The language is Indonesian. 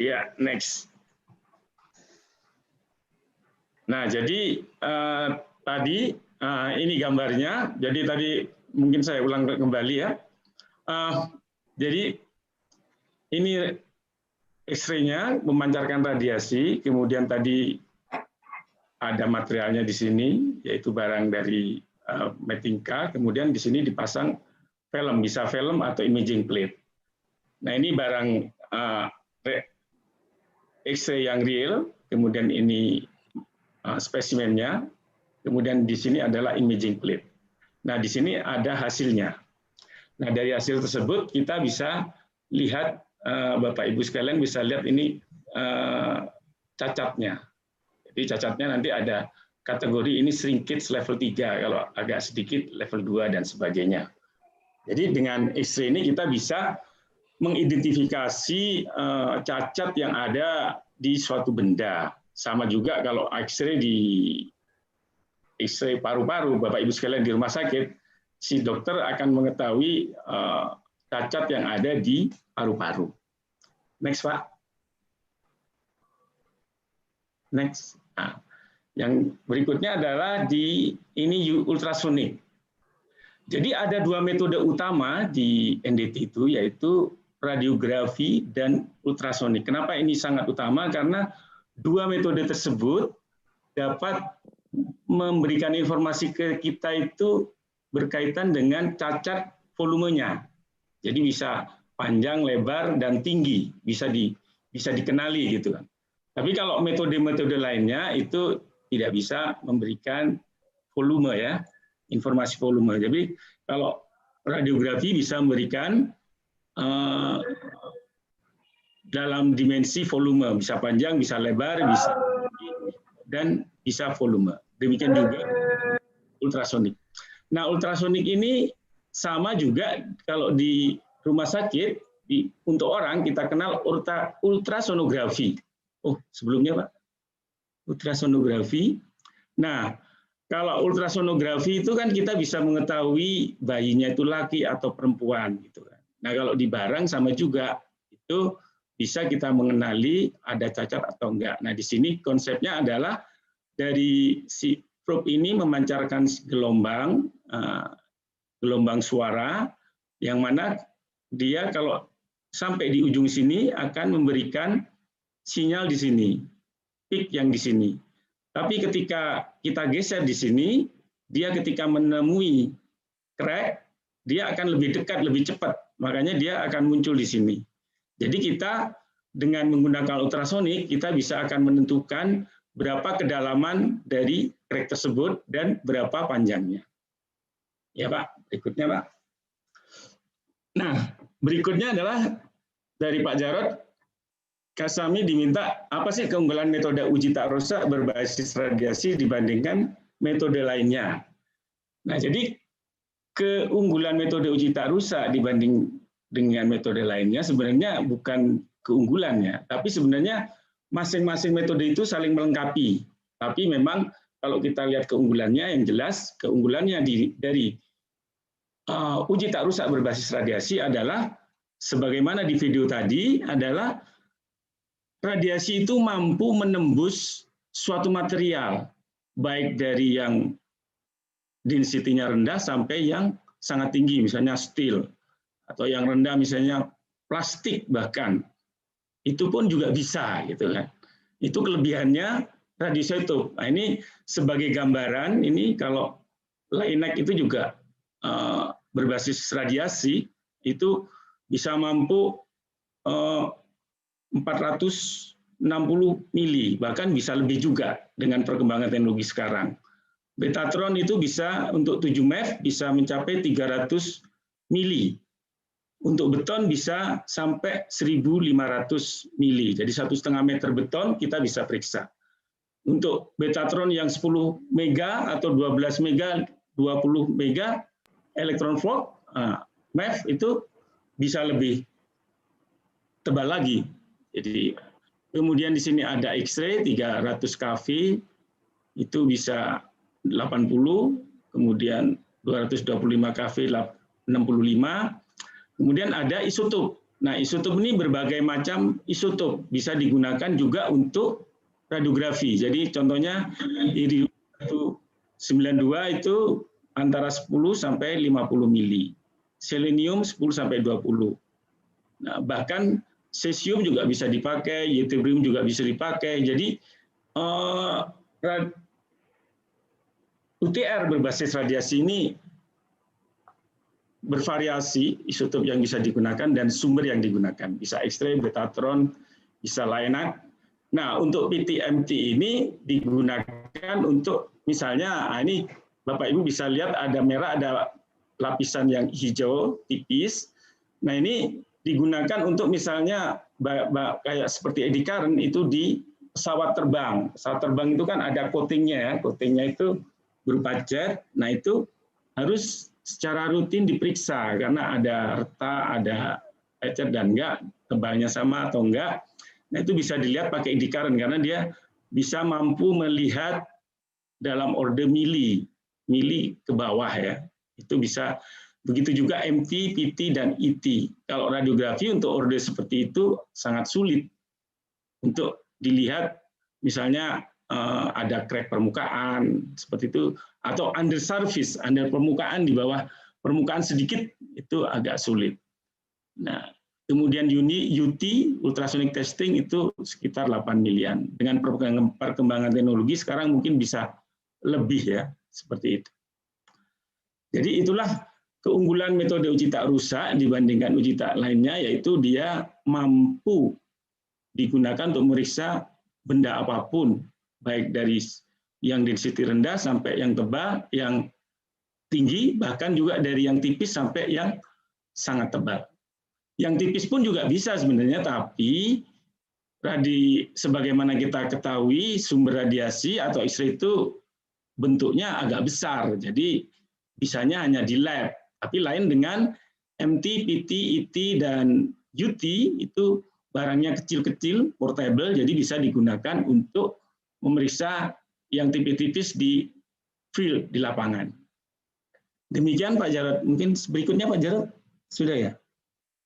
Ya, next. Nah, jadi tadi ini gambarnya. Jadi tadi mungkin saya ulang kembali ya. Jadi ini X-ray-nya memancarkan radiasi, kemudian tadi ada materialnya di sini, yaitu barang dari Metinka, kemudian di sini dipasang film, bisa film atau imaging plate. Nah, ini barang X-ray yang real, kemudian ini spesimennya, kemudian di sini adalah imaging plate. Nah, di sini ada hasilnya. Nah, dari hasil tersebut kita bisa lihat, Bapak Ibu sekalian bisa lihat ini cacatnya. Jadi cacatnya nanti ada kategori ini shrinkage level 3, kalau agak sedikit level 2 dan sebagainya. Jadi dengan X-ray ini kita bisa mengidentifikasi cacat yang ada di suatu benda. Sama juga kalau X-ray di X-ray paru-paru, Bapak Ibu sekalian di rumah sakit, si dokter akan mengetahui cacat yang ada di paru-paru. Next, Pak. Next. Nah, yang berikutnya adalah di ini ultrasonik. Jadi ada dua metode utama di NDT itu, yaitu radiografi dan ultrasonik. Kenapa ini sangat utama? Karena dua metode tersebut dapat memberikan informasi ke kita itu berkaitan dengan cacat volumenya. Jadi bisa panjang, lebar, dan tinggi, bisa dikenali gitu kan. Tapi kalau metode-metode lainnya itu tidak bisa memberikan volume ya, informasi volume. Jadi kalau radiografi bisa memberikan dalam dimensi volume, bisa panjang, bisa lebar, bisa dan bisa volume. Demikian juga ultrasonik. Nah, ultrasonik ini sama juga kalau di rumah sakit, untuk orang kita kenal ultrasonografi. Oh, sebelumnya Pak, ultrasonografi. Nah, kalau ultrasonografi itu kan kita bisa mengetahui bayinya itu laki atau perempuan gitu kan. Nah, kalau di barang sama juga, itu bisa kita mengenali ada cacat atau enggak. Nah, di sini konsepnya adalah dari si probe ini memancarkan gelombang suara, yang mana dia kalau sampai di ujung sini akan memberikan sinyal di sini, peak yang di sini. Tapi ketika kita geser di sini, dia ketika menemui crack, dia akan lebih dekat, lebih cepat. Makanya dia akan muncul di sini. Jadi kita dengan menggunakan ultrasonik, kita bisa akan menentukan berapa kedalaman dari crack tersebut dan berapa panjangnya. Ya Pak, berikutnya Pak. Nah, berikutnya adalah dari Pak Jarod, kami diminta apa sih keunggulan metode uji tak rusak berbasis radiasi dibandingkan metode lainnya. Nah, jadi keunggulan metode uji tak rusak dibanding dengan metode lainnya sebenarnya bukan keunggulannya, tapi sebenarnya masing-masing metode itu saling melengkapi. Tapi memang kalau kita lihat keunggulannya, yang jelas keunggulannya dari uji tak rusak berbasis radiasi adalah sebagaimana di video tadi, adalah radiasi itu mampu menembus suatu material, baik dari yang density-nya rendah sampai yang sangat tinggi, misalnya steel, atau yang rendah misalnya plastik bahkan. Itu pun juga bisa gitu kan. Itu kelebihannya radioisotop. Nah, ini sebagai gambaran, ini kalau LINAC itu juga berbasis radiasi, itu bisa mampu 460 mili, bahkan bisa lebih juga dengan perkembangan teknologi sekarang. Betatron itu bisa untuk 7 MeV bisa mencapai 300 mili. Untuk beton bisa sampai 1.500 mili. Jadi 1,5 meter beton kita bisa periksa. Untuk Betatron yang 10 mega atau 12 mega, 20 mega elektron volt, MeV itu bisa lebih tebal lagi. Jadi kemudian di sini ada X-ray 300 kV, itu bisa 80, kemudian 225 kV 65. Kemudian ada isotop. Nah, isotop ini berbagai macam isotop, bisa digunakan juga untuk radiografi. Jadi contohnya iridium 192 itu antara 10 sampai 50 mili. Selenium 10 sampai 20. Nah, bahkan cesium juga bisa dipakai, yttrium juga bisa dipakai. Jadi UTR berbasis radiasi ini bervariasi isotop yang bisa digunakan dan sumber yang digunakan. Bisa X-ray, betatron, bisa lainnya. Nah, untuk PTMT ini digunakan untuk misalnya, ini Bapak Ibu bisa lihat ada merah, ada lapisan yang hijau tipis. Nah, ini digunakan untuk misalnya kayak seperti eddy current itu di pesawat terbang. Pesawat terbang itu kan ada coatingnya ya, coatingnya itu berupa jet. Nah, itu harus secara rutin diperiksa karena ada retak, ada lecet dan enggak, tebalnya sama atau enggak. Nah, itu bisa dilihat pakai eddy current karena dia bisa mampu melihat dalam orde mili ke bawah ya. Itu bisa. Begitu juga MT, PT, dan ET. Kalau radiografi untuk orde seperti itu sangat sulit untuk dilihat, misalnya ada crack permukaan seperti itu, atau under surface, under permukaan, di bawah permukaan sedikit, itu agak sulit. Nah, kemudian UT, ultrasonic testing, itu sekitar 8 milian. Dengan perkembangan teknologi sekarang mungkin bisa lebih ya, seperti itu. Jadi itulah keunggulan metode uji tak rusak dibandingkan uji tak lainnya, yaitu dia mampu digunakan untuk memeriksa benda apapun, baik dari yang density rendah sampai yang tebal, yang tinggi, bahkan juga dari yang tipis sampai yang sangat tebal. Yang tipis pun juga bisa sebenarnya, tapi sebagaimana kita ketahui, sumber radiasi atau X-ray itu bentuknya agak besar, jadi bisanya hanya di lab. Tapi lain dengan MT, PT, ET, dan UT, itu barangnya kecil-kecil, portable, jadi bisa digunakan untuk memeriksa yang tipis-tipis di field, di lapangan. Demikian Pak Jarod. Mungkin berikutnya Pak Jarod, sudah ya?